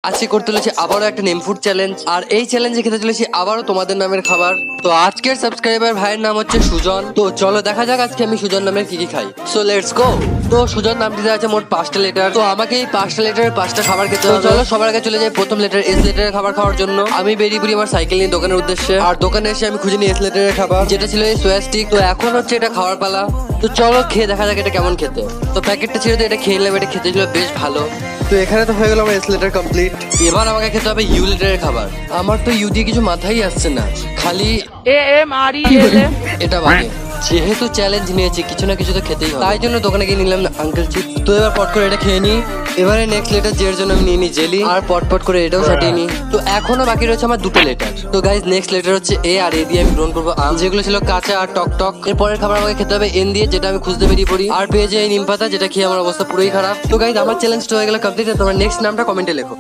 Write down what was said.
আজকে করতে চলেছি আবারও একটা নেম ফুড চ্যালেঞ্জ, আর এই চ্যালেঞ্জে খেতে চলেছি আবারও তোমাদের নামের খাবার। তো আজকের সাবস্ক্রাইবার ভাইয়ের নাম হচ্ছে সুজন। তো চলো দেখা যাক আজকে আমি সুজন নামের কি কি খাই। So let's go. তো সুজন নামটিতে আছে মোট 5টা লেটার। তো আমাকে এই 5টা লেটারের 5টা খাবার খেতে হবে। চলো সবার আগে চলে যাই প্রথম লেটার এস লেটারের খাবার খাওয়ার জন্য। আমি বেরিয়ে পড়ি আমার সাইকেল নিয়ে দোকানের উদ্দেশ্যে, আর দোকানে এসে আমি খুঁজে নিই এস লেটারের খাবার, যেটা ছিল এই সোয়া স্টিক। তো এখন হচ্ছে এটা খাওয়ার পালা। তো চলো খেয়ে দেখা যাক এটা কেমন খেতে। তো প্যাকেটটা ছিল, তো এটা খেয়ে নিলাম। এটা খেতে ছিল বেশ ভালো। তো এখানে তো হয়ে গেল আমার এস লেটার কমপ্লিট। এবার আমাকে খেতে হবে ইউ লেটারের খাবার। আমার তো ইউ দিয়ে কিছু মাথায় আসছে না, খালি AMRELM এটা বাদে। যেহেতু চ্যালেঞ্জ নিয়েছি, কিছু না কিছু তো খেতেই হবে, তাই জন্য দোকানে গিয়ে নিলাম আঙ্কেল চিপস। তো এবার পট করে এটা খেয়ে নিই। এবারে নেক্সট লেটার জের জন্য আমি নিয়ে নিই জেলি, আর পট করে এটাও সাটিয়ে নিই। তো এখনো বাকি রয়েছে আমার 2টো লেটার। তো গাইজ নেক্সট লেটার হচ্ছে এ, আর এ দিয়ে আমি গ্রহণ করবো আম, যেগুলো ছিল কাঁচা আর টক টক। এরপরের খাবার আমাকে খেতে হবে এন দিয়ে, যেটা আমি খুঁজতে বেরিয়ে পড়ি, আর পেয়ে যাই নিম পাতা, যেটা খেয়ে আমার অবস্থা পুরোই খারাপ। তো গাইজ আমার চ্যালেঞ্জটা হয়ে গেল কমপ্লিট। তোমরা নেক্সট নামটা কমেন্টে লেখো।